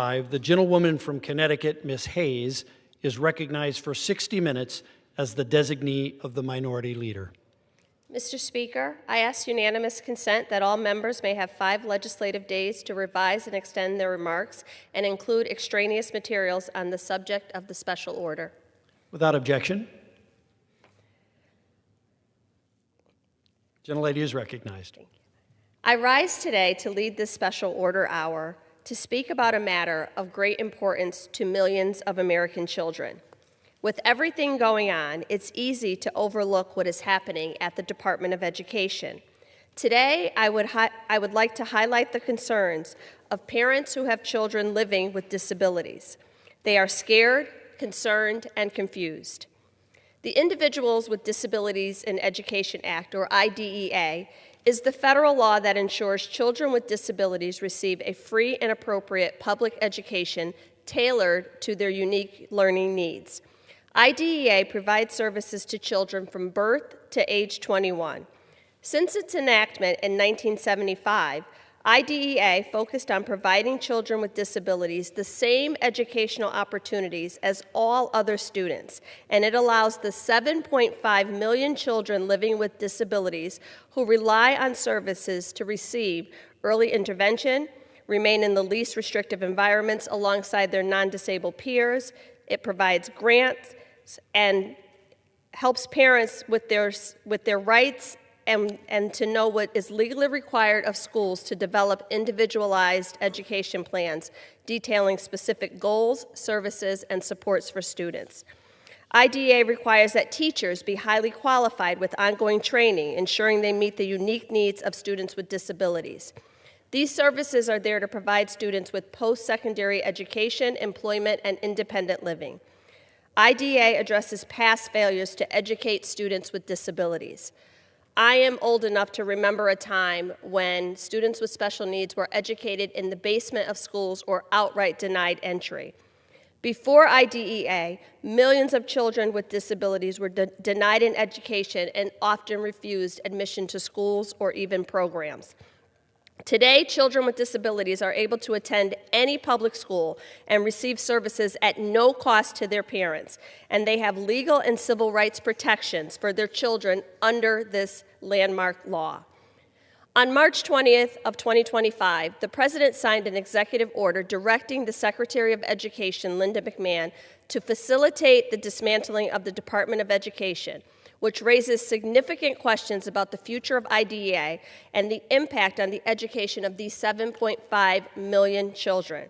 The gentlewoman from Connecticut, Ms. Hayes, is recognized for 60 minutes as the designee of the minority leader. Mr. Speaker, I ask unanimous consent that all members may have 5 legislative days to revise and extend their remarks and include extraneous materials on the subject of the special order. Without objection, gentlelady is recognized. Thank you. I rise today to lead this special order hour to speak about a matter of great importance to millions of American children. With everything going on, it's easy to overlook what is happening at the Department of Education. Today, I would like to highlight the concerns of parents who have children living with disabilities. They are scared, concerned, and confused. The Individuals with Disabilities in Education Act, or IDEA, is the federal law that ensures children with disabilities receive a free and appropriate public education tailored to their unique learning needs. IDEA provides services to children from birth to age 21. Since its enactment in 1975, IDEA focused on providing children with disabilities the same educational opportunities as all other students, and it allows the 7.5 million children living with disabilities who rely on services to receive early intervention, remain in the least restrictive environments alongside their non-disabled peers. It provides grants and helps parents with their rights and to know what is legally required of schools to develop individualized education plans detailing specific goals, services, and supports for students. IDEA requires that teachers be highly qualified with ongoing training, ensuring they meet the unique needs of students with disabilities. These services are there to provide students with post-secondary education, employment, and independent living. IDEA addresses past failures to educate students with disabilities. I am old enough to remember a time when students with special needs were educated in the basement of schools or outright denied entry. Before IDEA, millions of children with disabilities were denied an education and often refused admission to schools or even programs. Today, children with disabilities are able to attend any public school and receive services at no cost to their parents, and they have legal and civil rights protections for their children under this landmark law. On March 20th of 2025, the President signed an executive order directing the Secretary of Education, Linda McMahon, to facilitate the dismantling of the Department of Education, which raises significant questions about the future of IDEA and the impact on the education of these 7.5 million children.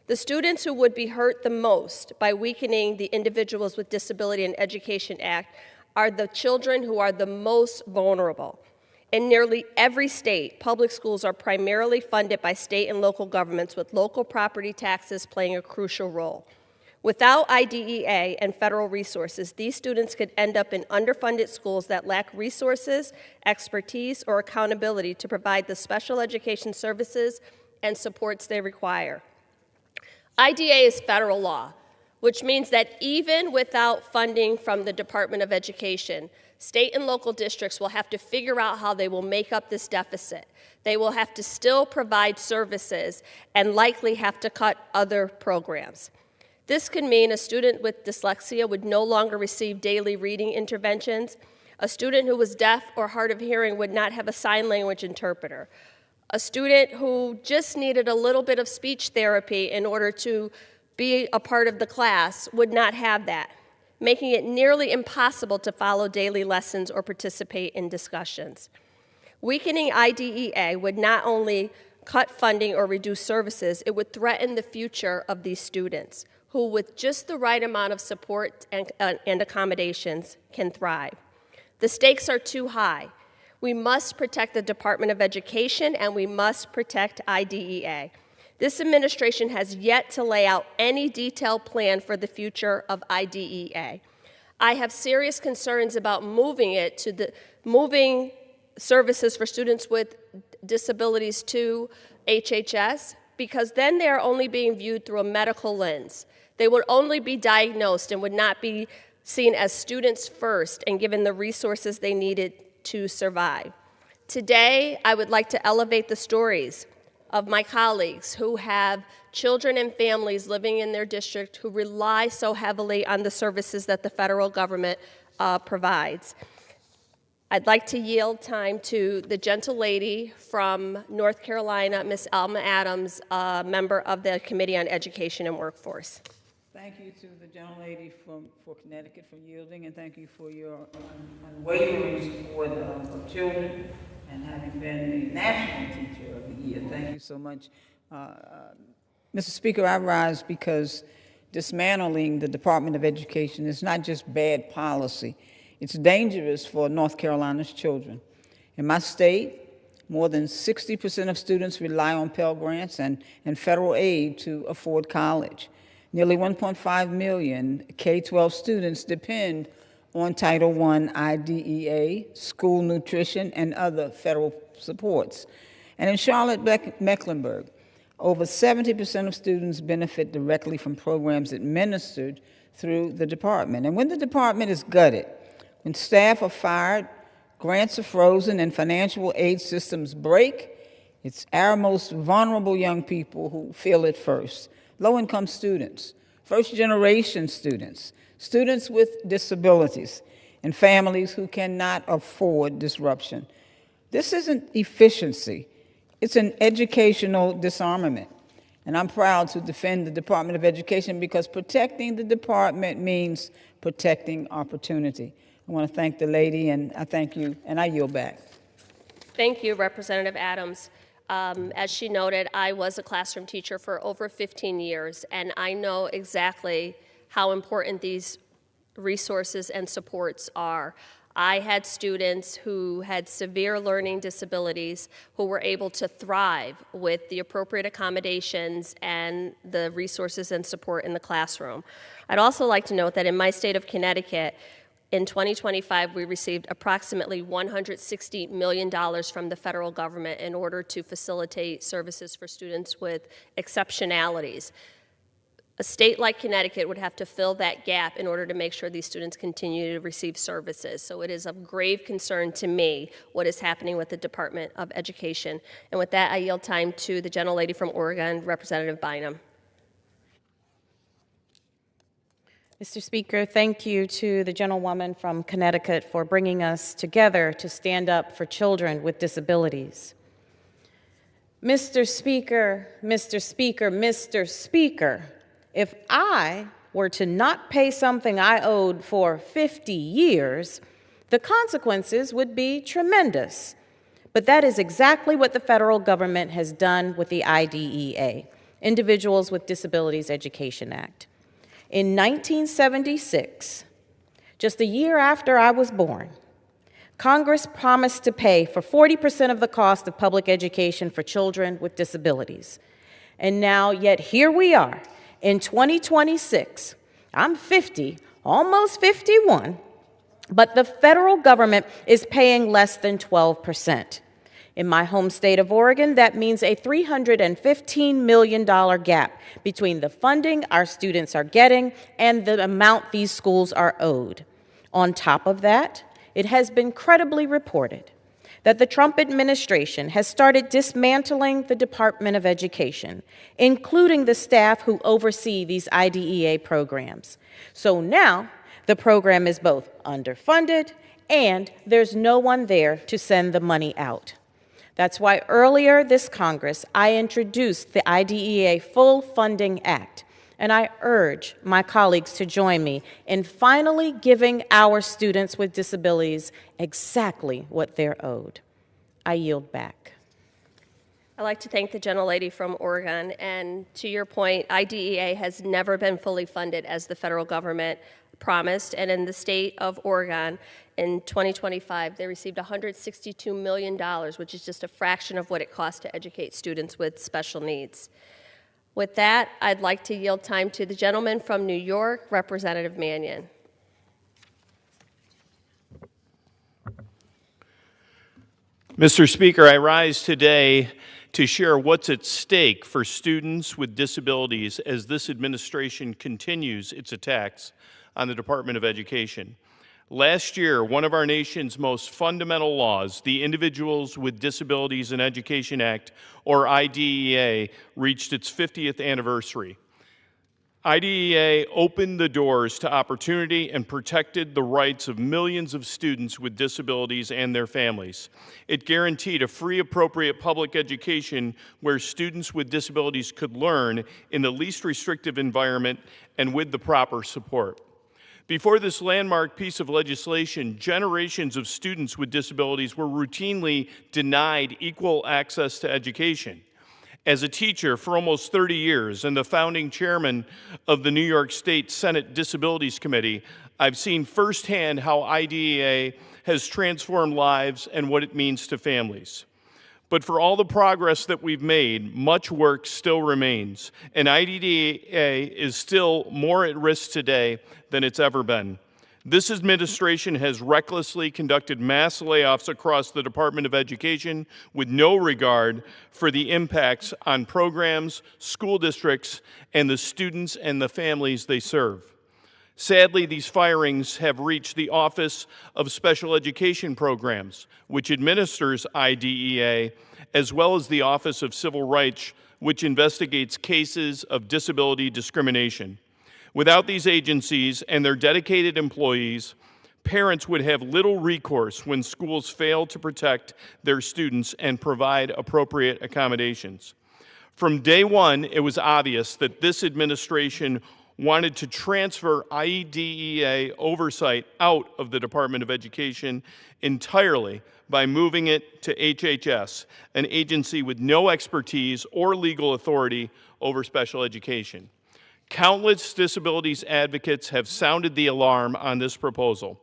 The students who would be hurt the most by weakening the Individuals with Disability in Education Act are the children who are the most vulnerable. In nearly every state, public schools are primarily funded by state and local governments, with local property taxes playing a crucial role. Without IDEA and federal resources, these students could end up in underfunded schools that lack resources, expertise, or accountability to provide the special education services and supports they require. IDEA is federal law, which means that even without funding from the Department of Education, state and local districts will have to figure out how they will make up this deficit. They will have to still provide services and likely have to cut other programs. This could mean a student with dyslexia would no longer receive daily reading interventions. A student who was deaf or hard of hearing would not have a sign language interpreter. A student who just needed a little bit of speech therapy in order to be a part of the class would not have that, making it nearly impossible to follow daily lessons or participate in discussions. Weakening IDEA would not only cut funding or reduce services, it would threaten the future of these students, who with just the right amount of support and accommodations can thrive. The stakes are too high. We must protect the Department of Education, and we must protect IDEA. This administration has yet to lay out any detailed plan for the future of IDEA. I have serious concerns about moving services for students with disabilities to HHS, because then they are only being viewed through a medical lens. They would only be diagnosed and would not be seen as students first and given the resources they needed to survive. Today, I would like to elevate the stories of my colleagues who have children and families living in their district who rely so heavily on the services that the federal government provides. I'd like to yield time to the gentle lady from North Carolina, Ms. Alma Adams, a member of the Committee on Education and Workforce. Thank you to the gentlelady for Connecticut for yielding, and thank you for your unwavering support of children and having been the National Teacher of the Year. Thank you so much. Mr. Speaker, I rise because dismantling the Department of Education is not just bad policy. It's dangerous for North Carolina's children. In my state, more than 60% of students rely on Pell Grants and federal aid to afford college. Nearly 1.5 million K-12 students depend on Title I IDEA, school nutrition, and other federal supports. And in Charlotte-Mecklenburg, over 70% of students benefit directly from programs administered through the department. And when the department is gutted, when staff are fired, grants are frozen, and financial aid systems break, it's our most vulnerable young people who feel it first. Low-income students, first-generation students, students with disabilities, and families who cannot afford disruption. This isn't efficiency. It's an educational disarmament. And I'm proud to defend the Department of Education because protecting the department means protecting opportunity. I want to thank the lady, and I thank you, and I yield back. Thank you, Representative Adams. As she noted, I was a classroom teacher for over 15 years, and I know exactly how important these resources and supports are. I had students who had severe learning disabilities who were able to thrive with the appropriate accommodations and the resources and support in the classroom. I'd also like to note that in my state of Connecticut, in 2025, we received approximately $160 million from the federal government in order to facilitate services for students with exceptionalities. A state like Connecticut would have to fill that gap in order to make sure these students continue to receive services. So it is of grave concern to me what is happening with the Department of Education. And with that, I yield time to the gentlelady from Oregon, Representative Bynum. Mr. Speaker, thank you to the gentlewoman from Connecticut for bringing us together to stand up for children with disabilities. Mr. Speaker, Mr. Speaker, Mr. Speaker, if I were to not pay something I owed for 50 years, the consequences would be tremendous. But that is exactly what the federal government has done with the IDEA, Individuals with Disabilities Education Act. In 1976, just a year after I was born, Congress promised to pay for 40% of the cost of public education for children with disabilities. And now, yet here we are, in 2026, I'm 50, almost 51, but the federal government is paying less than 12%. In my home state of Oregon, that means a $315 million gap between the funding our students are getting and the amount these schools are owed. On top of that, it has been credibly reported that the Trump administration has started dismantling the Department of Education, including the staff who oversee these IDEA programs. So now, the program is both underfunded and there's no one there to send the money out. That's why earlier this Congress, I introduced the IDEA Full Funding Act, and I urge my colleagues to join me in finally giving our students with disabilities exactly what they're owed. I yield back. I'd like to thank the gentlelady from Oregon, and to your point, IDEA has never been fully funded as the federal government promised, and in the state of Oregon, in 2025, they received $162 million, which is just a fraction of what it costs to educate students with special needs. With that, I'd like to yield time to the gentleman from New York, Representative Mannion. Mr. Speaker, I rise today to share what's at stake for students with disabilities as this administration continues its attacks on the Department of Education. Last year, one of our nation's most fundamental laws, the Individuals with Disabilities in Education Act, or IDEA, reached its 50th anniversary. IDEA opened the doors to opportunity and protected the rights of millions of students with disabilities and their families. It guaranteed a free, appropriate public education where students with disabilities could learn in the least restrictive environment and with the proper support. Before this landmark piece of legislation, generations of students with disabilities were routinely denied equal access to education. As a teacher for almost 30 years and the founding chairman of the New York State Senate Disabilities Committee, I've seen firsthand how IDEA has transformed lives and what it means to families. But for all the progress that we've made, much work still remains, and IDEA is still more at risk today than it's ever been. This administration has recklessly conducted mass layoffs across the Department of Education with no regard for the impacts on programs, school districts, and the students and the families they serve. Sadly, these firings have reached the Office of Special Education Programs, which administers IDEA, as well as the Office of Civil Rights, which investigates cases of disability discrimination. Without these agencies and their dedicated employees, parents would have little recourse when schools fail to protect their students and provide appropriate accommodations. From day one, it was obvious that this administration wanted to transfer IDEA oversight out of the Department of Education entirely by moving it to HHS, an agency with no expertise or legal authority over special education. Countless disabilities advocates have sounded the alarm on this proposal.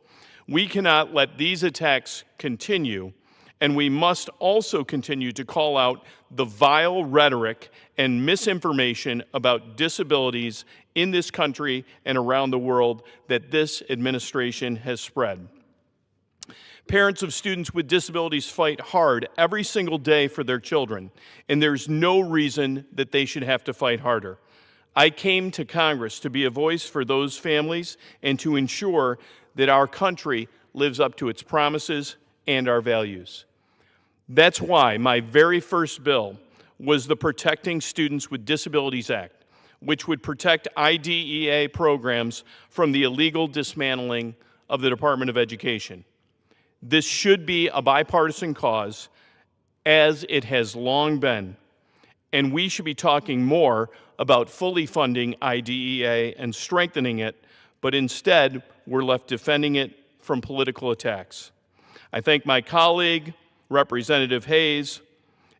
We cannot let these attacks continue, and we must also continue to call out the vile rhetoric and misinformation about disabilities in this country and around the world that this administration has spread. Parents of students with disabilities fight hard every single day for their children, and there's no reason that they should have to fight harder. I came to Congress to be a voice for those families and to ensure that our country lives up to its promises and our values. That's why my very first bill was the Protecting Students with Disabilities Act, which would protect IDEA programs from the illegal dismantling of the Department of Education. This should be a bipartisan cause, as it has long been, and we should be talking more about fully funding IDEA and strengthening it, but instead we're left defending it from political attacks. I thank my colleague, Representative Hayes,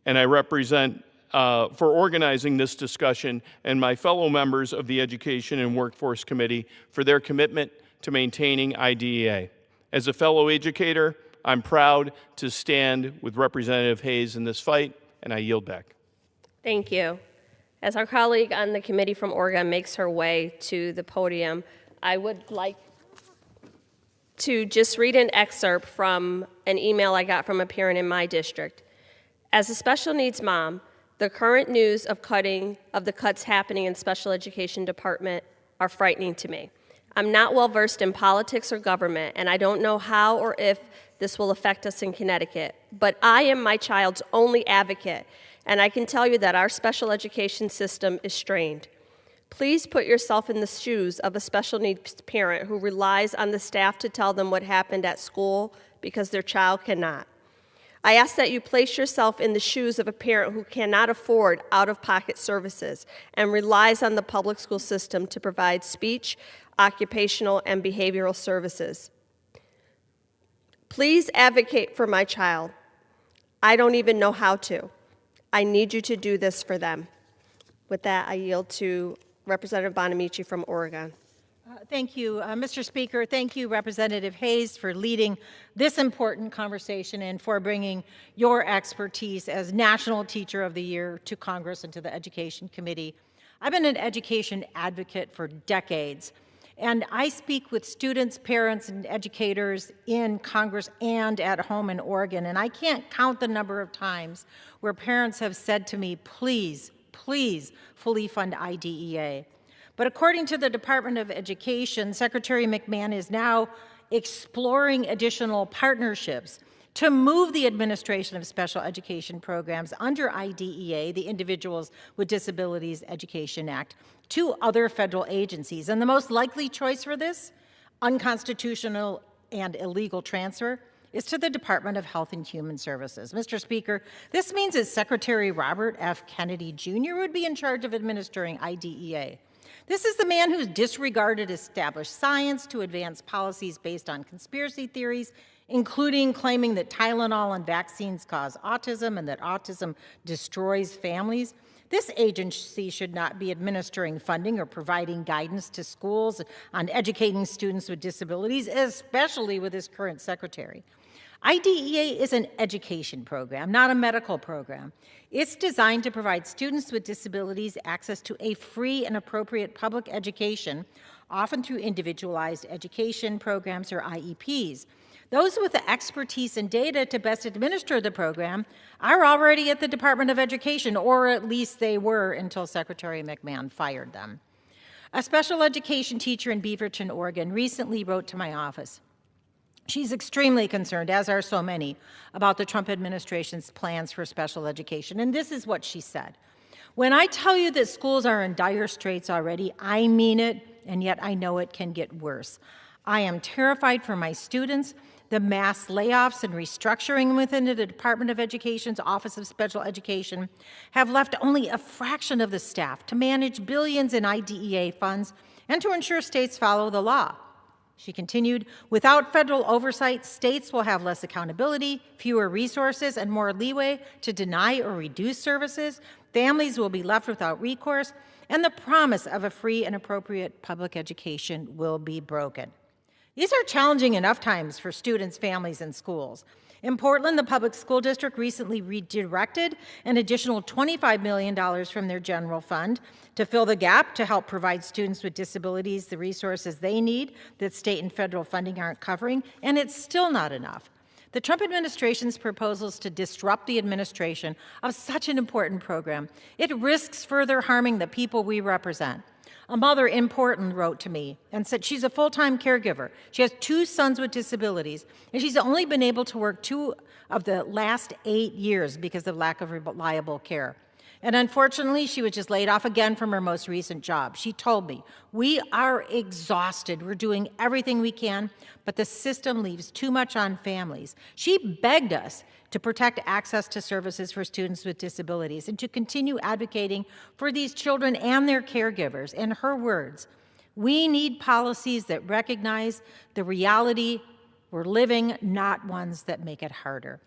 and I represent for organizing this discussion, and my fellow members of the Education and Workforce Committee for their commitment to maintaining IDEA. As a fellow educator, I'm proud to stand with Representative Hayes in this fight, and I yield back. Thank you. As our colleague on the committee from Oregon makes her way to the podium, I would like to just read an excerpt from an email I got from a parent in my district. As a special needs mom, the current news of the cuts happening in special education department are frightening to me. I'm not well versed in politics or government, and I don't know how or if this will affect us in Connecticut, but I am my child's only advocate, and I can tell you that our special education system is strained. Please put yourself in the shoes of a special needs parent who relies on the staff to tell them what happened at school because their child cannot. I ask that you place yourself in the shoes of a parent who cannot afford out-of-pocket services and relies on the public school system to provide speech, occupational, and behavioral services. Please advocate for my child. I don't even know how to. I need you to do this for them. With that, I yield to Representative Bonamici from Oregon. Thank you, Mr. Speaker. Thank you, Representative Hayes, for leading this important conversation and for bringing your expertise as National Teacher of the Year to Congress and to the Education Committee. I've been an education advocate for decades, and I speak with students, parents, and educators in Congress and at home in Oregon, and I can't count the number of times where parents have said to me, please, please fully fund IDEA. But according to the Department of Education, Secretary McMahon is now exploring additional partnerships to move the administration of special education programs under IDEA, the Individuals with Disabilities Education Act, to other federal agencies. And the most likely choice for this, unconstitutional and illegal transfer, is to the Department of Health and Human Services. Mr. Speaker, this means that Secretary Robert F. Kennedy Jr. would be in charge of administering IDEA. This is the man who's disregarded established science to advance policies based on conspiracy theories, including claiming that Tylenol and vaccines cause autism and that autism destroys families. This agency should not be administering funding or providing guidance to schools on educating students with disabilities, especially with this current secretary. IDEA is an education program, not a medical program. It's designed to provide students with disabilities access to a free and appropriate public education, often through individualized education programs or IEPs. Those with the expertise and data to best administer the program are already at the Department of Education, or at least they were until Secretary McMahon fired them. A special education teacher in Beaverton, Oregon, recently wrote to my office. She's extremely concerned, as are so many, about the Trump administration's plans for special education. And this is what she said. When I tell you that schools are in dire straits already, I mean it, and yet I know it can get worse. I am terrified for my students. The mass layoffs and restructuring within the Department of Education's Office of Special Education have left only a fraction of the staff to manage billions in IDEA funds and to ensure states follow the law. She continued, without federal oversight, states will have less accountability, fewer resources, and more leeway to deny or reduce services. Families will be left without recourse, and the promise of a free and appropriate public education will be broken. These are challenging enough times for students, families, and schools. In Portland, the public school district recently redirected an additional $25 million from their general fund to fill the gap to help provide students with disabilities the resources they need that state and federal funding aren't covering, and it's still not enough. The Trump administration's proposals to disrupt the administration of such an important program, it risks further harming the people we represent. A mother in Portland wrote to me and said she's a full-time caregiver. She has 2 sons with disabilities, and she's only been able to work 2 of the last 8 years because of lack of reliable care. And unfortunately, she was just laid off again from her most recent job. She told me, we are exhausted. We're doing everything we can, but the system leaves too much on families. She begged us to protect access to services for students with disabilities and to continue advocating for these children and their caregivers. In her words, we need policies that recognize the reality we're living, not ones that make it harder.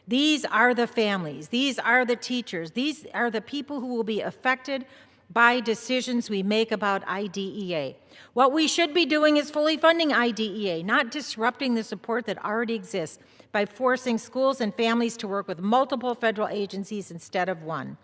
These are the families, these are the teachers, these are the people who will be affected by decisions we make about IDEA. What we should be doing is fully funding IDEA, not disrupting the support that already exists by forcing schools and families to work with multiple federal agencies instead of one.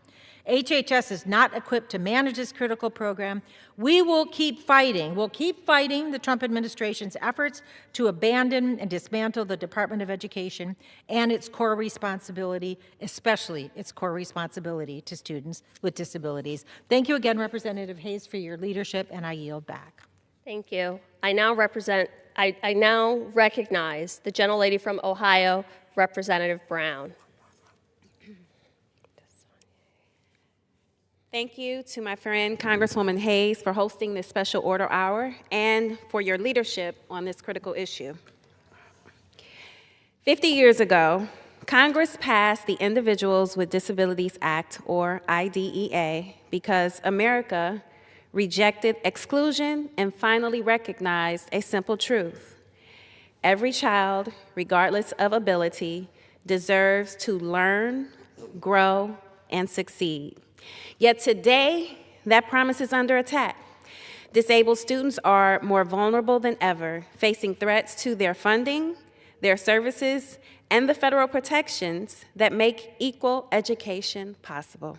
HHS is not equipped to manage this critical program. We will keep fighting. We'll keep fighting the Trump administration's efforts to abandon and dismantle the Department of Education and its core responsibility, especially its core responsibility to students with disabilities. Thank you again, Representative Hayes, for your leadership, and I yield back. Thank you. I now recognize the gentlelady from Ohio, Representative Brown. Thank you to my friend Congresswoman Hayes for hosting this special order hour and for your leadership on this critical issue. 50 years ago, Congress passed the Individuals with Disabilities Act, or IDEA, because America rejected exclusion and finally recognized a simple truth. Every child, regardless of ability, deserves to learn, grow, and succeed. Yet today, that promise is under attack. Disabled students are more vulnerable than ever, facing threats to their funding, their services, and the federal protections that make equal education possible.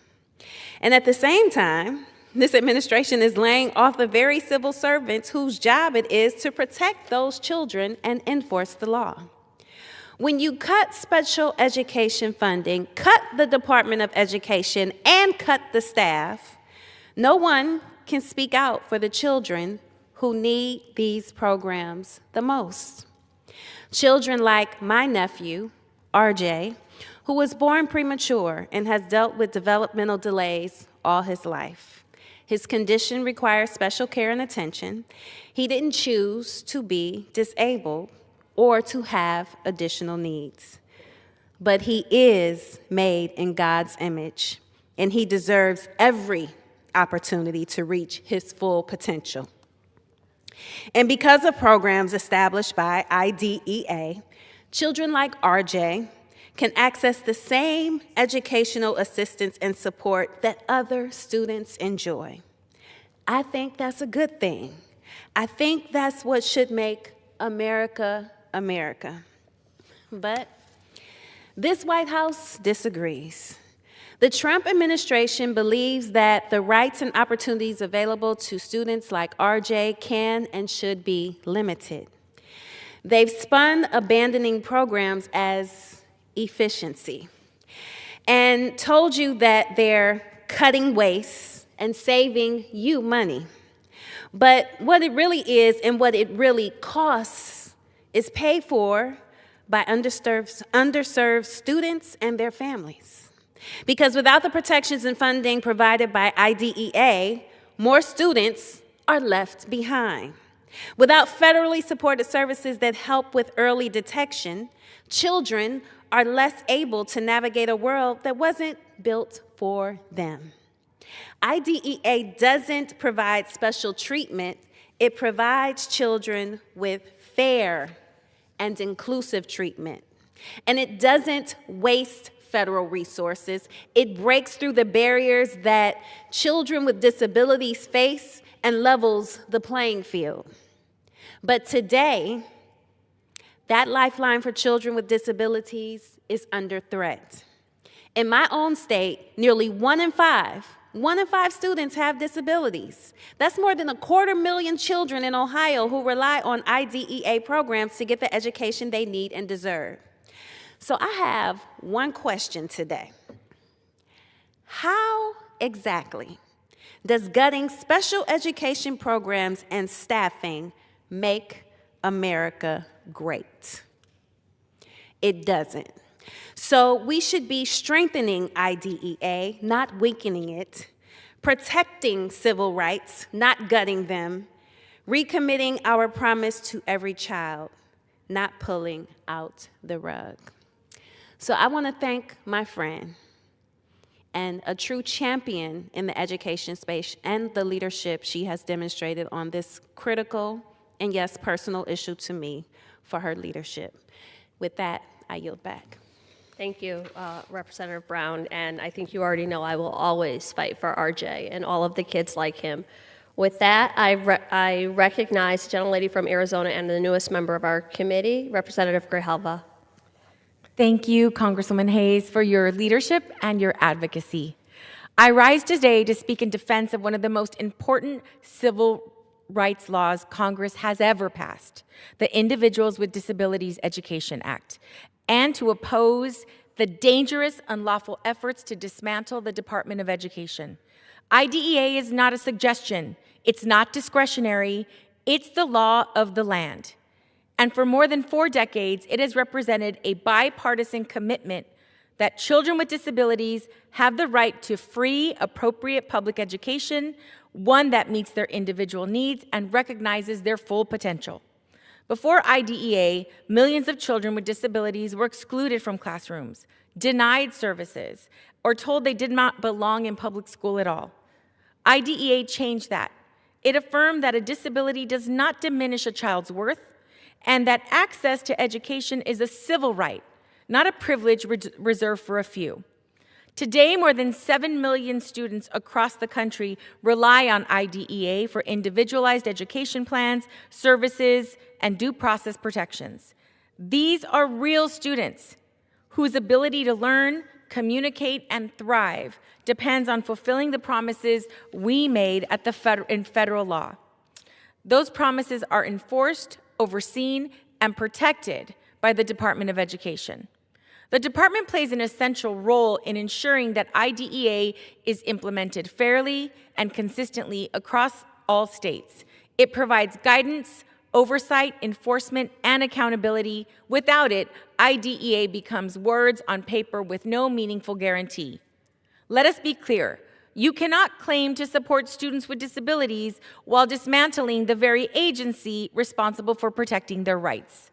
And at the same time, this administration is laying off the very civil servants whose job it is to protect those children and enforce the law. When you cut special education funding, cut the Department of Education, and cut the staff, no one can speak out for the children who need these programs the most. Children like my nephew, RJ, who was born premature and has dealt with developmental delays all his life. His condition requires special care and attention. He didn't choose to be disabled or to have additional needs. But he is made in God's image, and he deserves every opportunity to reach his full potential. And because of programs established by IDEA, children like RJ can access the same educational assistance and support that other students enjoy. I think that's a good thing. I think that's what should make America, America. But this White House disagrees. The Trump administration believes that the rights and opportunities available to students like RJ can and should be limited. They've spun abandoning programs as efficiency and told you that they're cutting waste and saving you money. But what it really is and what it really costs is paid for by underserved students and their families. Because without the protections and funding provided by IDEA, more students are left behind. Without federally supported services that help with early detection, children are less able to navigate a world that wasn't built for them. IDEA doesn't provide special treatment. It provides children with fair and inclusive treatment. And it doesn't waste federal resources. It breaks through the barriers that children with disabilities face and levels the playing field. But today, that lifeline for children with disabilities is under threat. In my own state, nearly 1 in 5 students have disabilities. That's more than 250,000 children in Ohio who rely on IDEA programs to get the education they need and deserve. So I have one question today. How exactly does gutting special education programs and staffing make America great? It doesn't. So we should be strengthening IDEA, not weakening it, protecting civil rights, not gutting them, recommitting our promise to every child, not pulling out the rug. So I want to thank my friend and a true champion in the education space and the leadership she has demonstrated on this critical and, yes, personal issue to me for her leadership. With that, I yield back. Thank you, Representative Brown, and I think you already know I will always fight for RJ and all of the kids like him. With that, I recognize the gentlelady from Arizona and the newest member of our committee, Representative Grijalva. Thank you, Congresswoman Hayes, for your leadership and your advocacy. I rise today to speak in defense of one of the most important civil rights laws Congress has ever passed, the Individuals with Disabilities Education Act, and to oppose the dangerous, unlawful efforts to dismantle the Department of Education. IDEA is not a suggestion. It's not discretionary. It's the law of the land. And for more than 4 decades, it has represented a bipartisan commitment that children with disabilities have the right to free, appropriate public education, one that meets their individual needs and recognizes their full potential. Before IDEA, millions of children with disabilities were excluded from classrooms, denied services, or told they did not belong in public school at all. IDEA changed that. It affirmed that a disability does not diminish a child's worth, and that access to education is a civil right, not a privilege reserved for a few. Today, more than 7 million students across the country rely on IDEA for individualized education plans, services, and due process protections. These are real students whose ability to learn, communicate, and thrive depends on fulfilling the promises we made at in federal law. Those promises are enforced, overseen, and protected by the Department of Education. The department plays an essential role in ensuring that IDEA is implemented fairly and consistently across all states. It provides guidance, oversight, enforcement, and accountability. Without it, IDEA becomes words on paper with no meaningful guarantee. Let us be clear. You cannot claim to support students with disabilities while dismantling the very agency responsible for protecting their rights.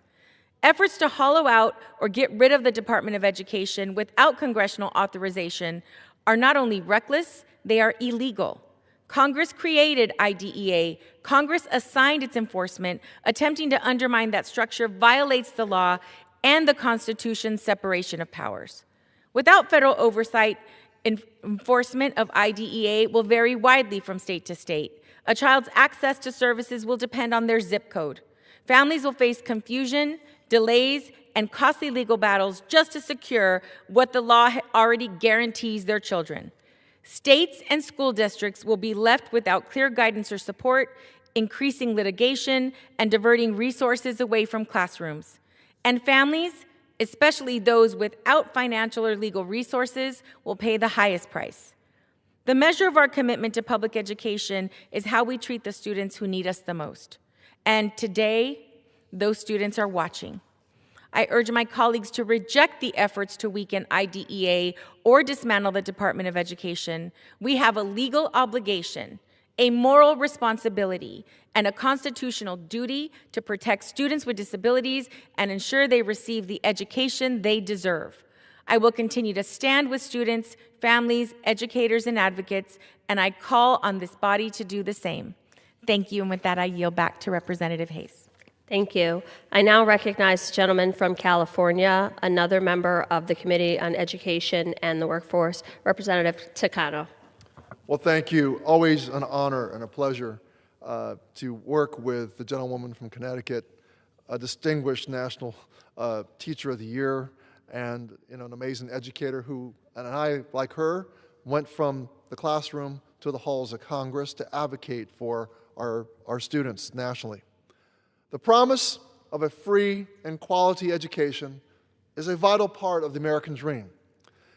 Efforts to hollow out or get rid of the Department of Education without congressional authorization are not only reckless, they are illegal. Congress created IDEA. Congress assigned its enforcement. Attempting to undermine that structure violates the law and the Constitution's separation of powers. Without federal oversight, enforcement of IDEA will vary widely from state to state. A child's access to services will depend on their zip code. Families will face confusion, delays, and costly legal battles just to secure what the law already guarantees their children. States and school districts will be left without clear guidance or support, increasing litigation and diverting resources away from classrooms. And families, especially those without financial or legal resources, will pay the highest price. The measure of our commitment to public education is how we treat the students who need us the most. And today, those students are watching. I urge my colleagues to reject the efforts to weaken IDEA or dismantle the Department of Education. We have a legal obligation, a moral responsibility, and a constitutional duty to protect students with disabilities and ensure they receive the education they deserve. I will continue to stand with students, families, educators, and advocates, and I call on this body to do the same. Thank you, and with that, I yield back to Representative Hayes. Thank you. I now recognize the gentleman from California, another member of the Committee on Education and the Workforce, Representative Takano. Well, thank you. Always an honor and a pleasure to work with the gentlewoman from Connecticut, a distinguished National Teacher of the Year, and an amazing educator who, and I, like her, went from the classroom to the halls of Congress to advocate for our students nationally. The promise of a free and quality education is a vital part of the American dream.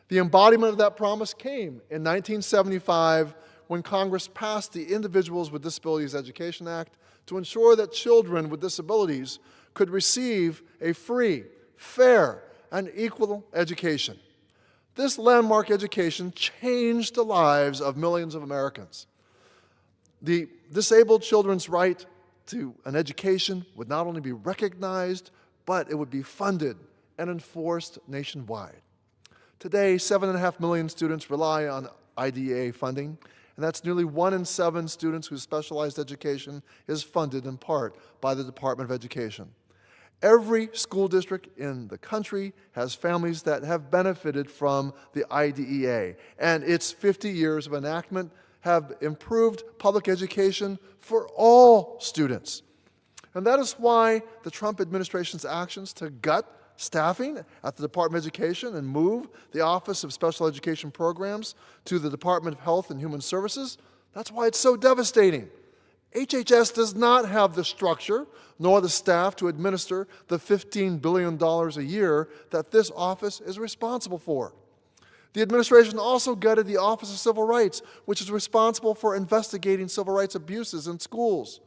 The embodiment of that promise came in 1975 when Congress passed the Individuals with Disabilities Education Act to ensure that children with disabilities could receive a free, fair, and equal education. This landmark education changed the lives of millions of Americans. The disabled children's right to an education would not only be recognized, but it would be funded and enforced nationwide. Today, 7.5 million students rely on IDEA funding, and that's nearly 1 in 7 students whose specialized education is funded in part by the Department of Education. Every school district in the country has families that have benefited from the IDEA, and its 50 years of enactment have improved public education for all students. And that is why the Trump administration's actions to gut staffing at the Department of Education and move the Office of Special Education Programs to the Department of Health and Human Services, that's why it's so devastating. HHS does not have the structure nor the staff to administer the $15 billion a year that this office is responsible for. The administration also gutted the Office of Civil Rights, which is responsible for investigating civil rights abuses in schools.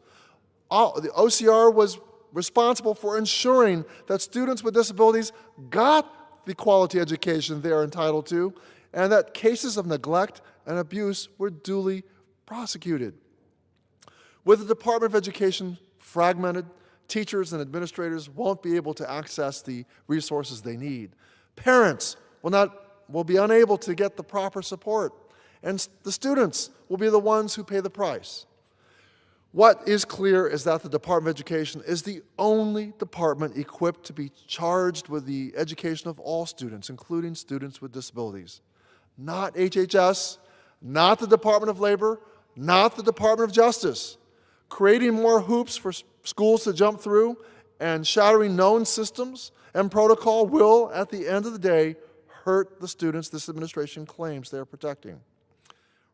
The OCR was responsible for ensuring that students with disabilities got the quality education they are entitled to, and that cases of neglect and abuse were duly prosecuted. With the Department of Education fragmented, teachers and administrators won't be able to access the resources they need. Parents will be unable to get the proper support, and the students will be the ones who pay the price. What is clear is that the Department of Education is the only department equipped to be charged with the education of all students, including students with disabilities. Not HHS, not the Department of Labor, not the Department of Justice. Creating more hoops for schools to jump through and shattering known systems and protocol will, at the end of the day, hurt the students this administration claims they are protecting.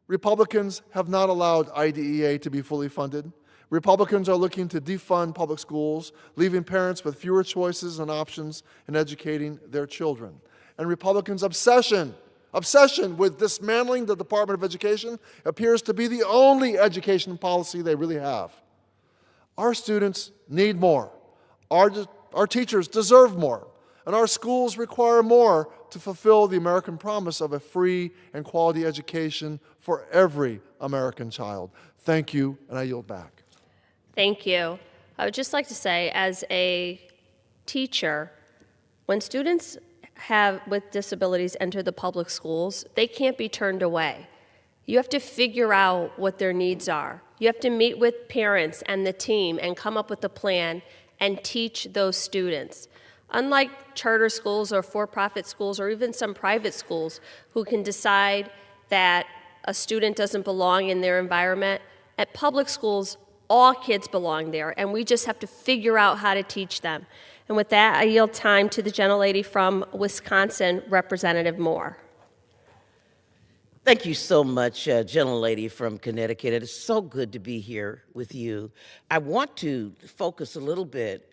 Republicans have not allowed IDEA to be fully funded. Republicans are looking to defund public schools, leaving parents with fewer choices and options in educating their children. And Republicans' obsession with dismantling the Department of Education appears to be the only education policy they really have. Our students need more. Our teachers deserve more. And our schools require more to fulfill the American promise of a free and quality education for every American child. Thank you, and I yield back. Thank you. I would just like to say, as a teacher, when students with disabilities enter the public schools, they can't be turned away. You have to figure out what their needs are. You have to meet with parents and the team and come up with a plan and teach those students. Unlike charter schools or for-profit schools or even some private schools who can decide that a student doesn't belong in their environment, at public schools, all kids belong there, and we just have to figure out how to teach them. And with that, I yield time to the gentlelady from Wisconsin, Representative Moore. Thank you so much, gentlelady from Connecticut. It is so good to be here with you. I want to focus a little bit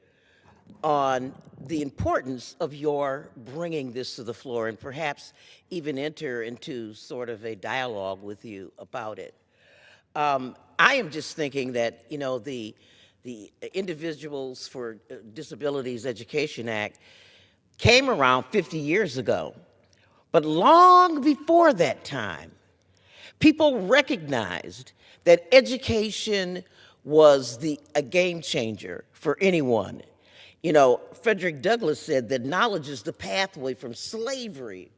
on the importance of your bringing this to the floor and perhaps even enter into sort of a dialogue with you about it. I am just thinking that, you know, the Individuals for Disabilities Education Act came around 50 years ago. But long before that time, people recognized that education was a game changer for anyone. You know, Frederick Douglass said that knowledge is the pathway from slavery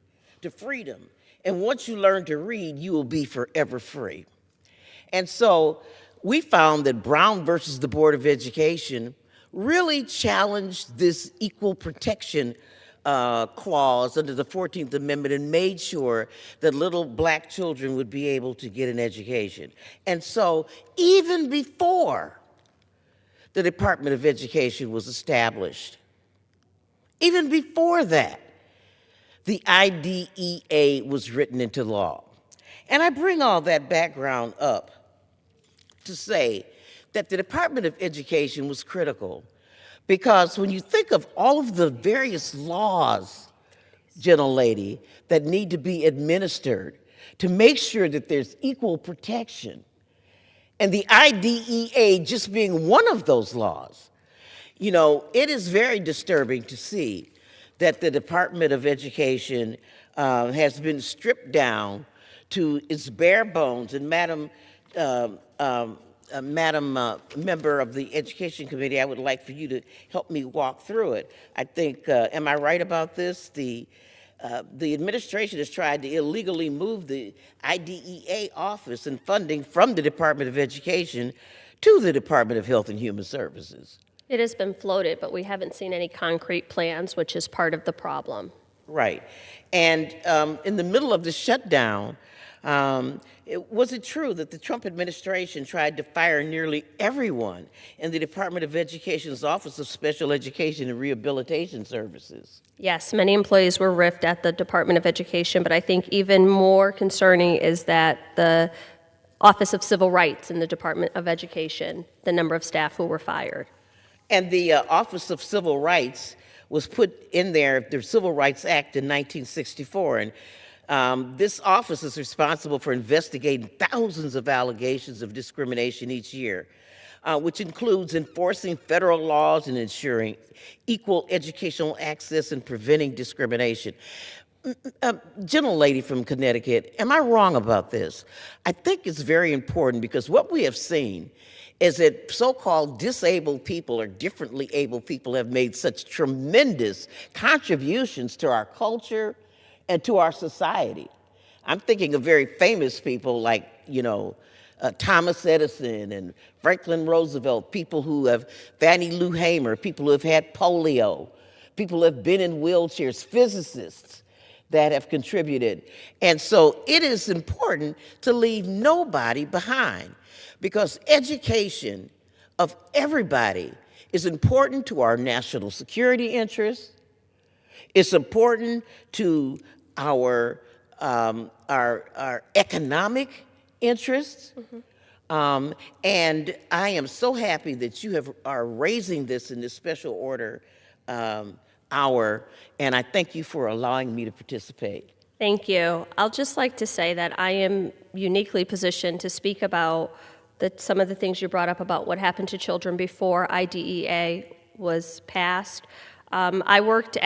to freedom. And once you learn to read, you will be forever free. And so we found that Brown versus the Board of Education really challenged this equal protection clause under the 14th Amendment and made sure that little black children would be able to get an education. And so even before the Department of Education was established, even before that, the IDEA was written into law. And I bring all that background up to say that the Department of Education was critical because when you think of all of the various laws, gentlelady, that need to be administered to make sure that there's equal protection, and the IDEA just being one of those laws, you know, it is very disturbing to see that the Department of Education has been stripped down to its bare bones. And Madam Member of the Education Committee, I would like for you to help me walk through it. I think, am I right about this? The administration has tried to illegally move the IDEA office and funding from the Department of Education to the Department of Health and Human Services. It has been floated, but we haven't seen any concrete plans, which is part of the problem. Right. And in the middle of the shutdown, was it true that the Trump administration tried to fire nearly everyone in the Department of Education's Office of Special Education and Rehabilitation Services? Yes, many employees were riffed at the Department of Education, but I think even more concerning is that the Office of Civil Rights in the Department of Education, the number of staff who were fired. And the Office of Civil Rights was put in there, the Civil Rights Act in 1964, and this office is responsible for investigating thousands of allegations of discrimination each year, which includes enforcing federal laws and ensuring equal educational access and preventing discrimination. Gentlelady from Connecticut, am I wrong about this? I think it's very important because what we have seen is that so-called disabled people or differently able people have made such tremendous contributions to our culture and to our society. I'm thinking of very famous people like, you know, Thomas Edison and Franklin Roosevelt, people who have, Fannie Lou Hamer, people who have had polio, people who have been in wheelchairs, physicists that have contributed. And so it is important to leave nobody behind because education of everybody is important to our national security interests. It's important to our economic interests. Mm-hmm. And I am so happy that you are raising this in this special order hour, and I thank you for allowing me to participate. Thank you. I'll just like to say that I am uniquely positioned to speak about some of the things you brought up about what happened to children before IDEA was passed. I worked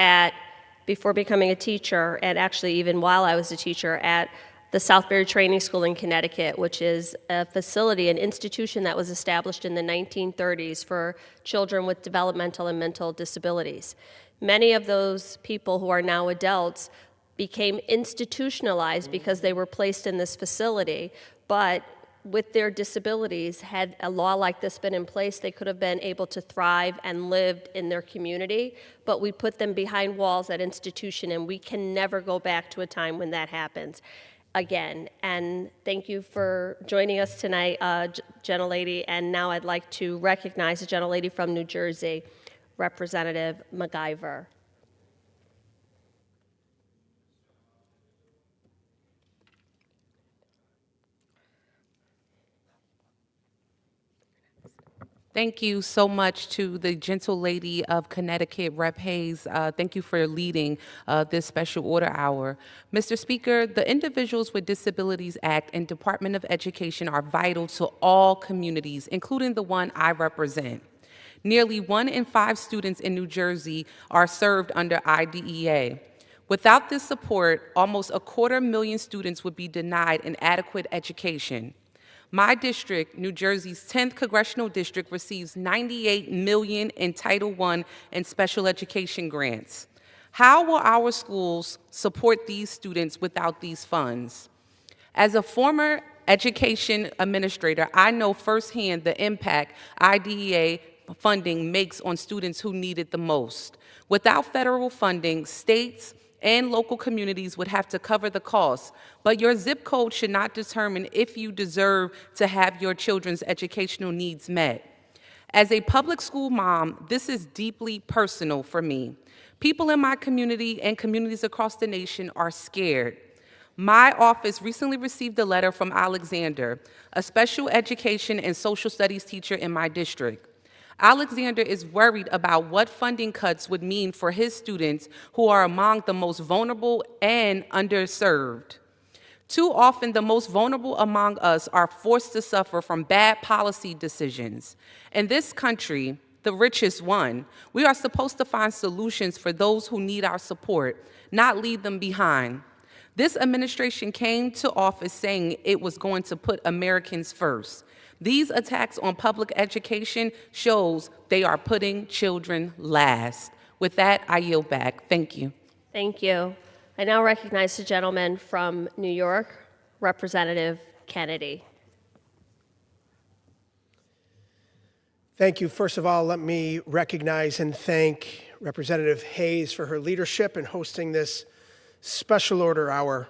before becoming a teacher, and actually even while I was a teacher, at the Southbury Training School in Connecticut, which is a facility, an institution that was established in the 1930s for children with developmental and mental disabilities. Many of those people who are now adults became institutionalized because they were placed in this facility, but with their disabilities, had a law like this been in place, they could have been able to thrive and lived in their community, but we put them behind walls at institution, and we can never go back to a time when that happens again. And thank you for joining us tonight, gentlelady, and now I'd like to recognize the gentlelady from New Jersey, Representative MacIver. Thank you so much to the gentle lady of Connecticut, Rep. Hayes. Thank you for leading this special order hour. Mr. Speaker, the Individuals with Disabilities Act and Department of Education are vital to all communities, including the one I represent. Nearly 1 in 5 students in New Jersey are served under IDEA. Without this support, almost 250,000 students would be denied an adequate education. My district, New Jersey's 10th Congressional District, receives $98 million in Title I and special education grants. How will our schools support these students without these funds? As a former education administrator, I know firsthand the impact IDEA funding makes on students who need it the most. Without federal funding, states and local communities would have to cover the costs, but your zip code should not determine if you deserve to have your children's educational needs met. As a public school mom, this is deeply personal for me. People in my community and communities across the nation are scared. My office recently received a letter from Alexander, a special education and social studies teacher in my district. Alexander is worried about what funding cuts would mean for his students who are among the most vulnerable and underserved. Too often, the most vulnerable among us are forced to suffer from bad policy decisions. In this country, the richest one, we are supposed to find solutions for those who need our support, not leave them behind. This administration came to office saying it was going to put Americans first. These attacks on public education shows they are putting children last. With that, I yield back. Thank you. Thank you. I now recognize the gentleman from New York, Representative Kennedy. Thank you. First of all, let me recognize and thank Representative Hayes for her leadership in hosting this special order hour.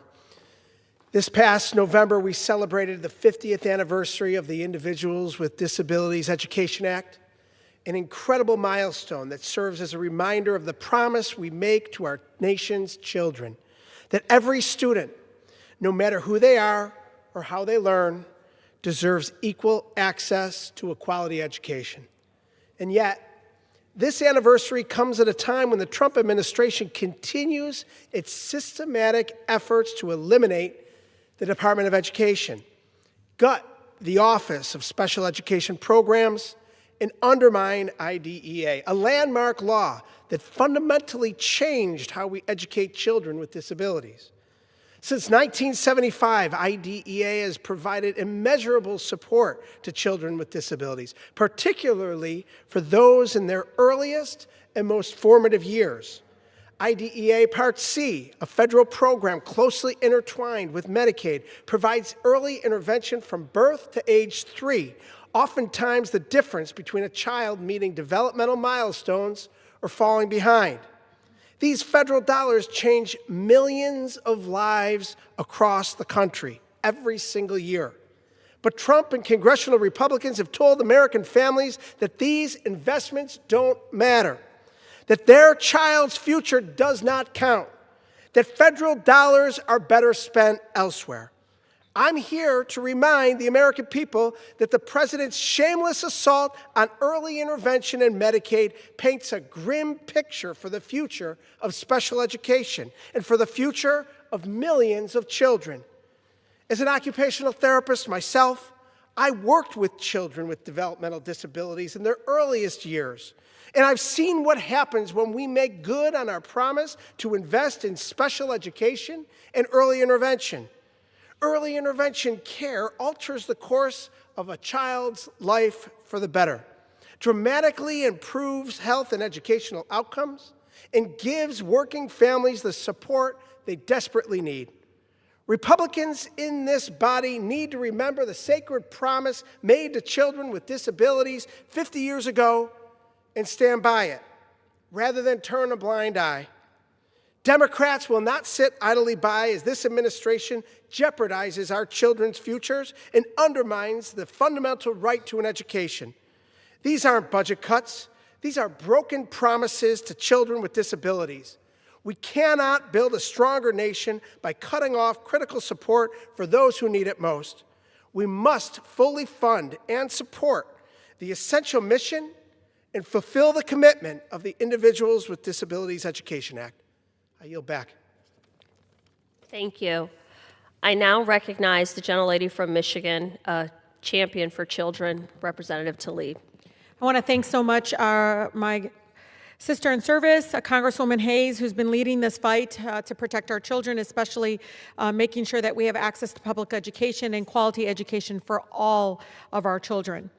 This past November, we celebrated the 50th anniversary of the Individuals with Disabilities Education Act, an incredible milestone that serves as a reminder of the promise we make to our nation's children, that every student, no matter who they are or how they learn, deserves equal access to a quality education. And yet, this anniversary comes at a time when the Trump administration continues its systematic efforts to eliminate the Department of Education, gut the Office of Special Education Programs, and undermine IDEA, a landmark law that fundamentally changed how we educate children with disabilities. Since 1975, IDEA has provided immeasurable support to children with disabilities, particularly for those in their earliest and most formative years. IDEA Part C, a federal program closely intertwined with Medicaid, provides early intervention from birth to age 3, oftentimes the difference between a child meeting developmental milestones or falling behind. These federal dollars change millions of lives across the country every single year. But Trump and congressional Republicans have told American families that these investments don't matter, that their child's future does not count, that federal dollars are better spent elsewhere. I'm here to remind the American people that the president's shameless assault on early intervention in Medicaid paints a grim picture for the future of special education and for the future of millions of children. As an occupational therapist myself, I worked with children with developmental disabilities in their earliest years, and I've seen what happens when we make good on our promise to invest in special education and early intervention. Early intervention care alters the course of a child's life for the better, dramatically improves health and educational outcomes, and gives working families the support they desperately need. Republicans in this body need to remember the sacred promise made to children with disabilities 50 years ago and stand by it, rather than turn a blind eye. Democrats will not sit idly by as this administration jeopardizes our children's futures and undermines the fundamental right to an education. These aren't budget cuts. These are broken promises to children with disabilities. We cannot build a stronger nation by cutting off critical support for those who need it most. We must fully fund and support the essential mission and fulfill the commitment of the Individuals with Disabilities Education Act. I yield back. Thank you. I now recognize the gentlelady from Michigan, champion for children, Representative Tlaib. I want to thank so much my sister in service, Congresswoman Hayes, who's been leading this fight to protect our children, especially making sure that we have access to public education and quality education for all of our children.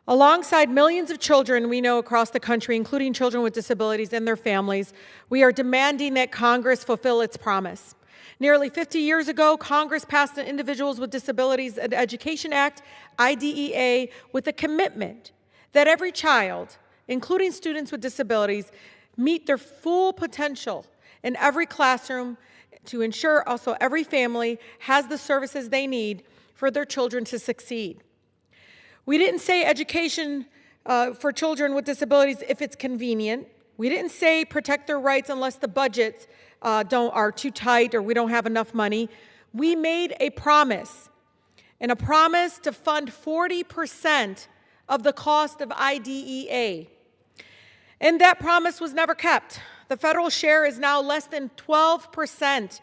Alongside millions of children we know across the country, including children with disabilities and their families, we are demanding that Congress fulfill its promise. Nearly 50 years ago, Congress passed the Individuals with Disabilities Education Act, IDEA, with a commitment that every child, including students with disabilities, meet their full potential in every classroom to ensure also every family has the services they need for their children to succeed. We didn't say education for children with disabilities if it's convenient. We didn't say protect their rights unless the budgets are too tight or we don't have enough money. We made a promise, and a promise to fund 40% of the cost of IDEA. And that promise was never kept. The federal share is now less than 12%.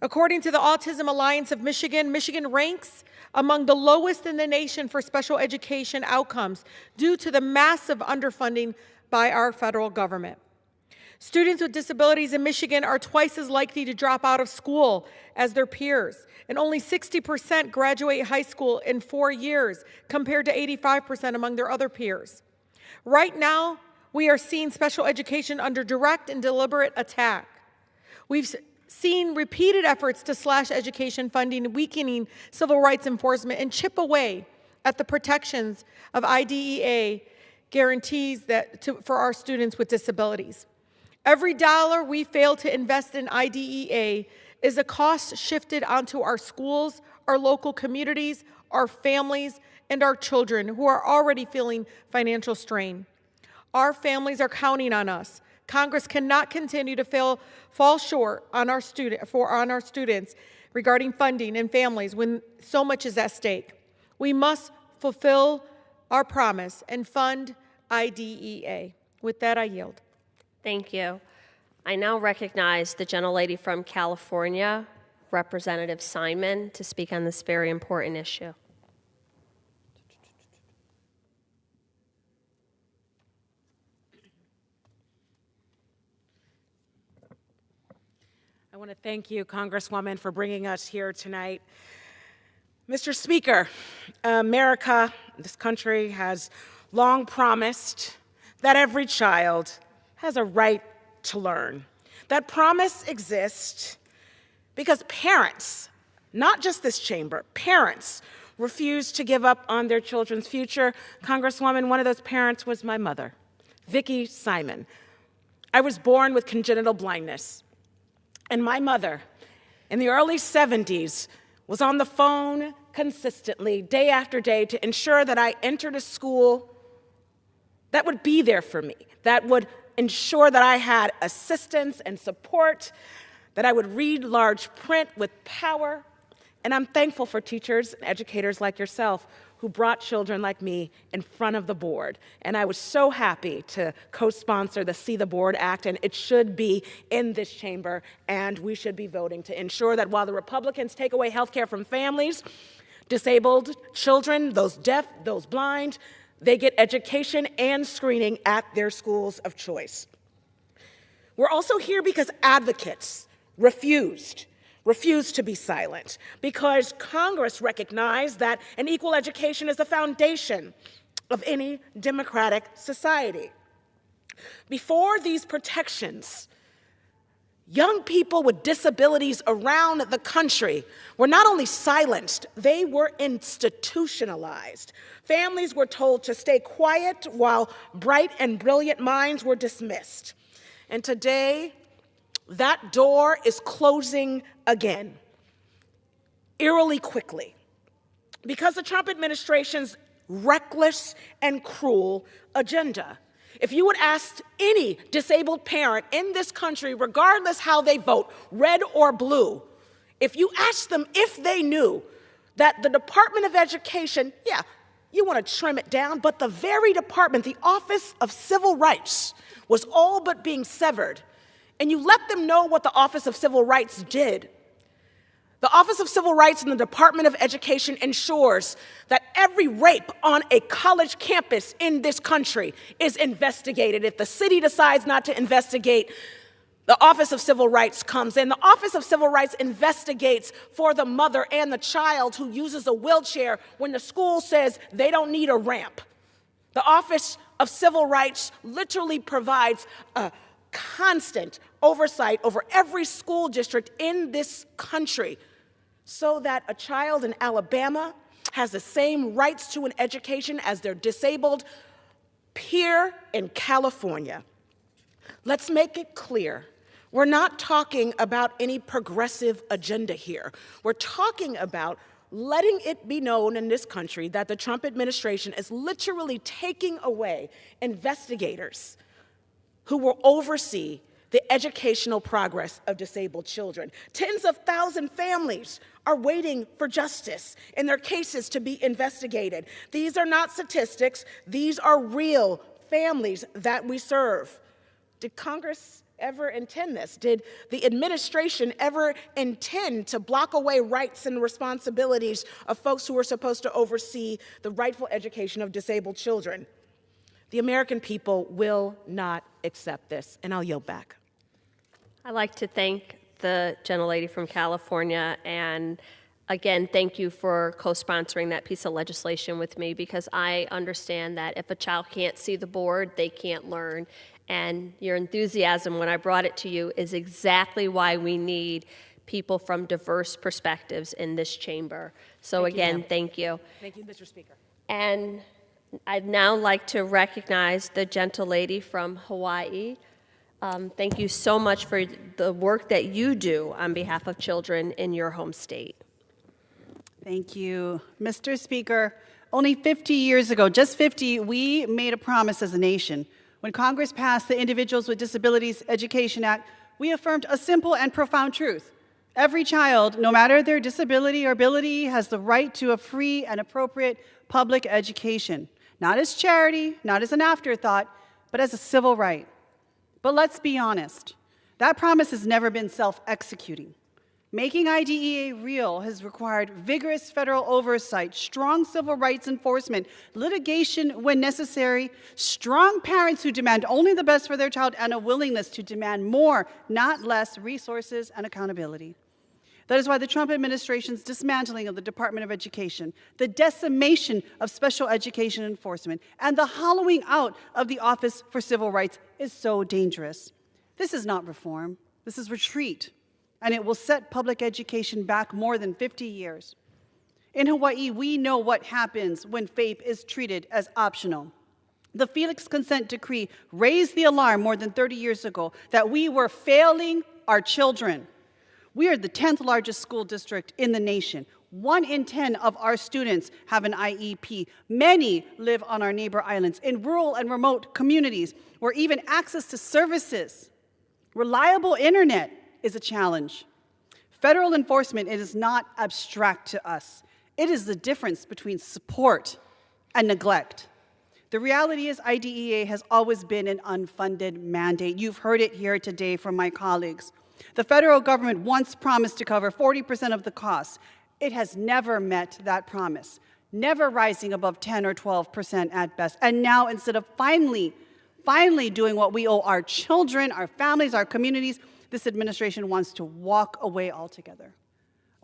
According to the Autism Alliance of Michigan, Michigan ranks among the lowest in the nation for special education outcomes due to the massive underfunding by our federal government. Students with disabilities in Michigan are twice as likely to drop out of school as their peers, and only 60% graduate high school in 4 years, compared to 85% among their other peers. Right now, we are seeing special education under direct and deliberate attack. We've seen repeated efforts to slash education funding, weakening civil rights enforcement, and chip away at the protections of IDEA guarantees for our students with disabilities. Every dollar we fail to invest in IDEA is a cost shifted onto our schools, our local communities, our families, and our children who are already feeling financial strain. Our families are counting on us. Congress cannot continue to fall short on our students regarding funding and families when so much is at stake. We must fulfill our promise and fund IDEA. With that, I yield. Thank you. I now recognize the gentlelady from California, Representative Simon, to speak on this very important issue. I want to thank you, Congresswoman, for bringing us here tonight. Mr. Speaker, America, this country, has long promised that every child has a right to learn. That promise exists because parents, not just this chamber, parents refuse to give up on their children's future. Congresswoman, one of those parents was my mother, Vicki Simon. I was born with congenital blindness. And my mother, in the early 70s, was on the phone consistently, day after day, to ensure that I entered a school that would be there for me, that would ensure that I had assistance and support, that I would read large print with power. And I'm thankful for teachers and educators like yourself who brought children like me in front of the board. And I was so happy to co-sponsor the See the Board Act, and it should be in this chamber, and we should be voting to ensure that while the Republicans take away health care from families, Disabled children, those deaf, those blind, they get education and screening at their schools of choice. We're also here because advocates refused to be silent, because Congress recognized that an equal education is the foundation of any democratic society. Before these protections, young people with disabilities around the country were not only silenced, they were institutionalized. Families were told to stay quiet while bright and brilliant minds were dismissed. And today, that door is closing again, eerily quickly, because the Trump administration's reckless and cruel agenda. If you would ask any disabled parent in this country, regardless how they vote, red or blue, if you ask them if they knew that the Department of Education, yeah, you want to trim it down, but the very department, the Office of Civil Rights, was all but being severed, and you let them know what the Office of Civil Rights did. The Office of Civil Rights in the Department of Education ensures that every rape on a college campus in this country is investigated. If the city decides not to investigate, the Office of Civil Rights comes in. The Office of Civil Rights investigates for the mother and the child who uses a wheelchair when the school says they don't need a ramp. The Office of Civil Rights literally provides a constant oversight over every school district in this country, so that a child in Alabama has the same rights to an education as their disabled peer in California. Let's make it clear. We're not talking about any progressive agenda here. We're talking about letting it be known in this country that the Trump administration is literally taking away investigators who will oversee the educational progress of disabled children. Tens of thousands families are waiting for justice and their cases to be investigated. These are not statistics. These are real families that we serve. Did Congress ever intend this? Did the administration ever intend to block away rights and responsibilities of folks who are supposed to oversee the rightful education of disabled children? The American people will not accept this, and I'll yield back. I'd like to thank the gentlelady from California, and again, thank you for co-sponsoring that piece of legislation with me, because I understand that if a child can't see the board, they can't learn. And your enthusiasm when I brought it to you is exactly why we need people from diverse perspectives in this chamber. So again, thank you. Thank you, Mr. Speaker. And I'd now like to recognize the gentlelady from Hawaii. Thank you so much for the work that you do on behalf of children in your home state. Thank you. Mr. Speaker, only 50 years ago, just 50, we made a promise as a nation. When Congress passed the Individuals with Disabilities Education Act, we affirmed a simple and profound truth. Every child, no matter their disability or ability, has the right to a free and appropriate public education, not as charity, not as an afterthought, but as a civil right. But let's be honest, that promise has never been self-executing. Making IDEA real has required vigorous federal oversight, strong civil rights enforcement, litigation when necessary, strong parents who demand only the best for their child, and a willingness to demand more, not less, resources and accountability. That is why the Trump administration's dismantling of the Department of Education, the decimation of special education enforcement, and the hollowing out of the Office for Civil Rights is so dangerous. This is not reform. This is retreat, and it will set public education back more than 50 years. In Hawaii, we know what happens when FAPE is treated as optional. The Felix Consent Decree raised the alarm more than 30 years ago that we were failing our children. We are the 10th largest school district in the nation. 1 in 10 of our students have an IEP. Many live on our neighbor islands, in rural and remote communities, where even access to services, reliable internet, is a challenge. Federal enforcement is not abstract to us. It is the difference between support and neglect. The reality is IDEA has always been an unfunded mandate. You've heard it here today from my colleagues. The federal government once promised to cover 40% of the costs. It has never met that promise, never rising above 10 or 12% at best. And now, instead of finally doing what we owe our children, our families, our communities, this administration wants to walk away altogether.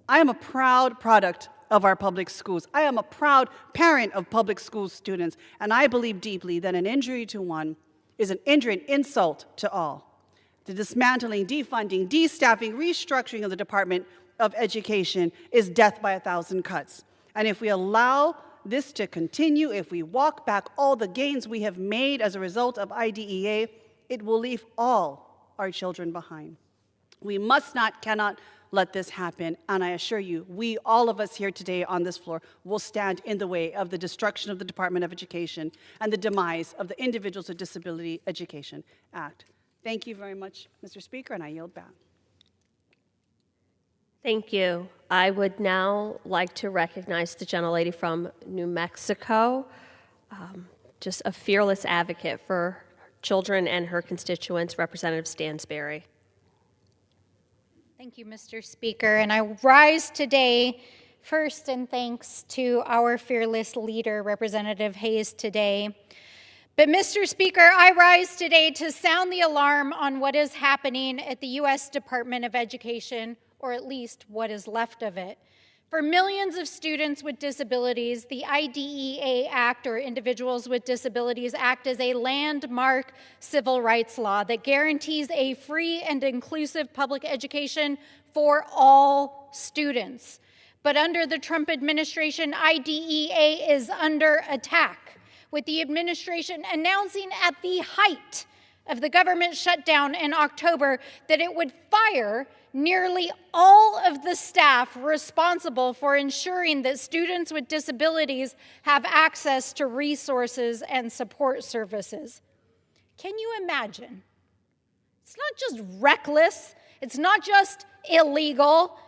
I am a proud product of our public schools. I am a proud parent of public school students, and I believe deeply that an injury to one is an injury, an insult to all. The dismantling, defunding, destaffing, restructuring of the Department of Education is death by 1,000 cuts. And if we allow this to continue, if we walk back all the gains we have made as a result of IDEA, it will leave all our children behind. We must not, cannot let this happen, and I assure you, we, all of us here today on this floor, will stand in the way of the destruction of the Department of Education and the demise of the Individuals with Disability Education Act. Thank you very much, Mr. Speaker, and I yield back. Thank you. I would now like to recognize the gentlelady from New Mexico, just a fearless advocate for children and her constituents, Representative Stansberry. Thank you, Mr. Speaker. And I rise today first in thanks to our fearless leader, Representative Hayes, today. But, Mr. Speaker, I rise today to sound the alarm on what is happening at the U.S. Department of Education, or at least what is left of it. For millions of students with disabilities, the IDEA Act, or Individuals with Disabilities Act, is a landmark civil rights law that guarantees a free and inclusive public education for all students. But under the Trump administration, IDEA is under attack, with the administration announcing at the height of the government shutdown in October that it would fire nearly all of the staff responsible for ensuring that students with disabilities have access to resources and support services. Can you imagine? It's not just reckless, it's not just illegal,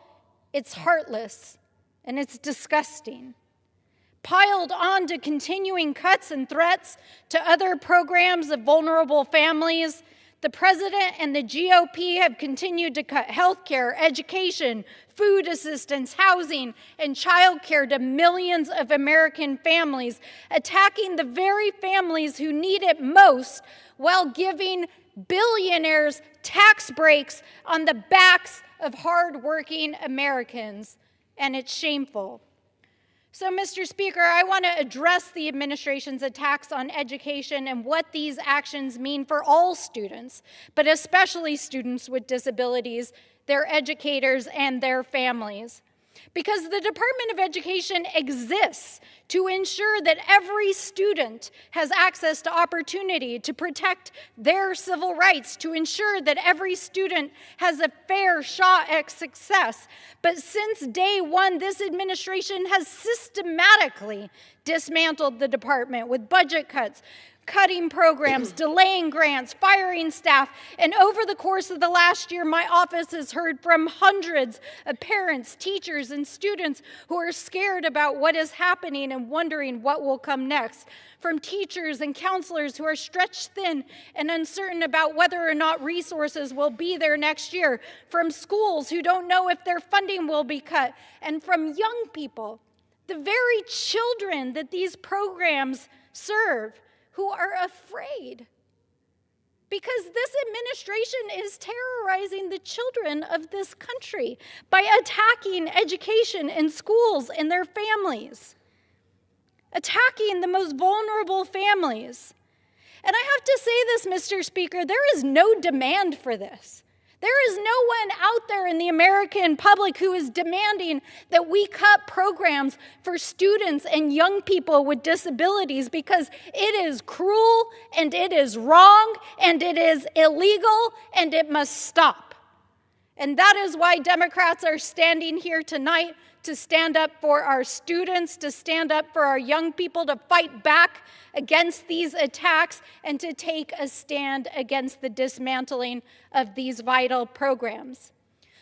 it's heartless, and it's disgusting. Piled on to continuing cuts and threats to other programs of vulnerable families, the president and the GOP have continued to cut health care, education, food assistance, housing, and child care to millions of American families, attacking the very families who need it most while giving billionaires tax breaks on the backs of hardworking Americans. And it's shameful. So, Mr. Speaker, I want to address the administration's attacks on education and what these actions mean for all students, but especially students with disabilities, their educators, and their families. Because the Department of Education exists to ensure that every student has access to opportunity, to protect their civil rights, to ensure that every student has a fair shot at success. But since day one, this administration has systematically dismantled the department with budget cuts, cutting programs, delaying grants, firing staff, and over the course of the last year, my office has heard from hundreds of parents, teachers, and students who are scared about what is happening and wondering what will come next. From teachers and counselors who are stretched thin and uncertain about whether or not resources will be there next year. From schools who don't know if their funding will be cut. And from young people, the very children that these programs serve, who are afraid because this administration is terrorizing the children of this country by attacking education and schools and their families, attacking the most vulnerable families. And I have to say this, Mr. Speaker, there is no demand for this. There is no one out there in the American public who is demanding that we cut programs for students and young people with disabilities because it is cruel and it is wrong and it is illegal and it must stop. And that is why Democrats are standing here tonight, to stand up for our students, to stand up for our young people, to fight back against these attacks, and to take a stand against the dismantling of these vital programs.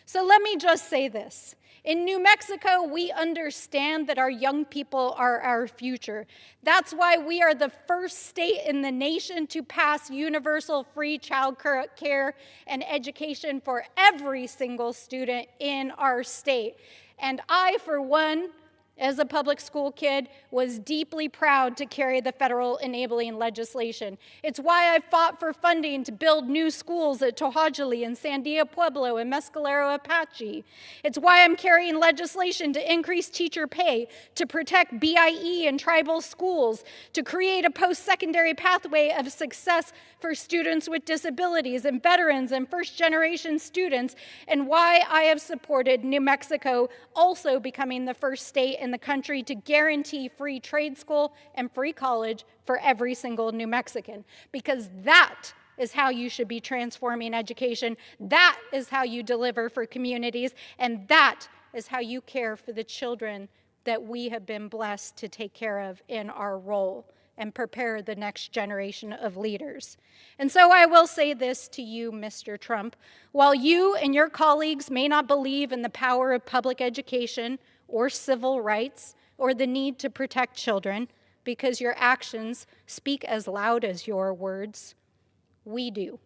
So let me just say this. In New Mexico, we understand that our young people are our future. That's why we are the first state in the nation to pass universal free child care and education for every single student in our state. And I, for one, as a public school kid, was deeply proud to carry the federal enabling legislation. It's why I fought for funding to build new schools at Tohajali and Sandia Pueblo and Mescalero Apache. It's why I'm carrying legislation to increase teacher pay, to protect BIE and tribal schools, to create a post-secondary pathway of success for students with disabilities and veterans and first-generation students, and why I have supported New Mexico also becoming the first state in the country to guarantee free trade school and free college for every single New Mexican, because that is how you should be transforming education. That is how you deliver for communities, and that is how you care for the children that we have been blessed to take care of in our role and prepare the next generation of leaders. And so I will say this to you, Mr. Trump. While you and your colleagues may not believe in the power of public education or civil rights or the need to protect children, because your actions speak as loud as your words, we do.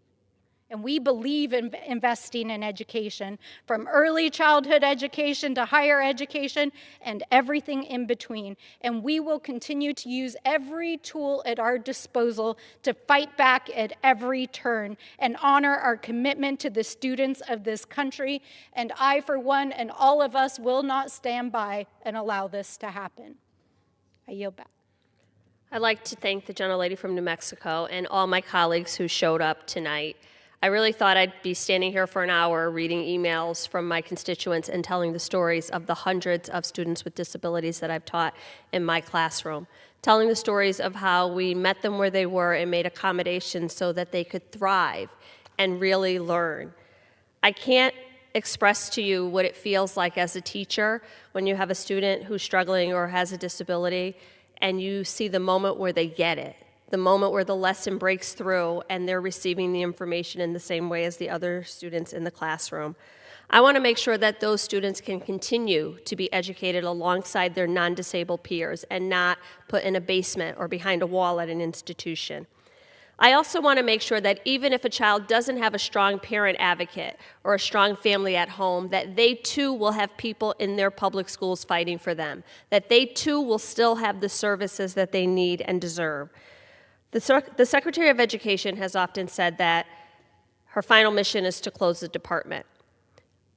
And we believe in investing in education, from early childhood education to higher education and everything in between. And we will continue to use every tool at our disposal to fight back at every turn and honor our commitment to the students of this country. And I, for one, and all of us will not stand by and allow this to happen. I yield back. I'd like to thank the gentlelady from New Mexico and all my colleagues who showed up tonight. I really thought I'd be standing here for an hour reading emails from my constituents and telling the stories of the hundreds of students with disabilities that I've taught in my classroom, telling the stories of how we met them where they were and made accommodations so that they could thrive and really learn. I can't express to you what it feels like as a teacher when you have a student who's struggling or has a disability and you see the moment where they get it, the moment where the lesson breaks through and they're receiving the information in the same way as the other students in the classroom. I want to make sure that those students can continue to be educated alongside their non-disabled peers and not put in a basement or behind a wall at an institution. I also want to make sure that even if a child doesn't have a strong parent advocate or a strong family at home, that they too will have people in their public schools fighting for them, that they too will still have the services that they need and deserve. The Secretary of Education has often said that her final mission is to close the department.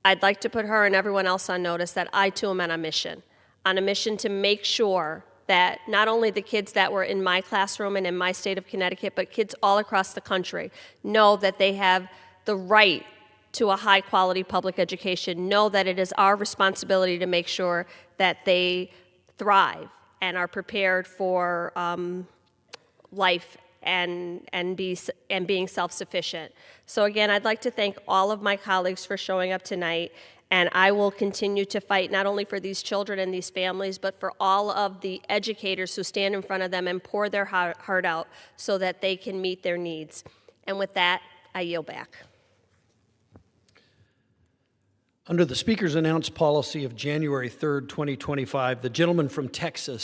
I'd like to put her and everyone else on notice that I too am on a mission to make sure that not only the kids that were in my classroom and in my state of Connecticut, but kids all across the country know that they have the right to a high-quality public education, know that it is our responsibility to make sure that they thrive and are prepared for life and being self-sufficient. So again, I'd like to thank all of my colleagues for showing up tonight, and I will continue to fight not only for these children and these families, but for all of the educators who stand in front of them and pour their heart out so that they can meet their needs. And with that, I yield back. Under the Speaker's announced policy of January 3rd, 2025, the gentleman from Texas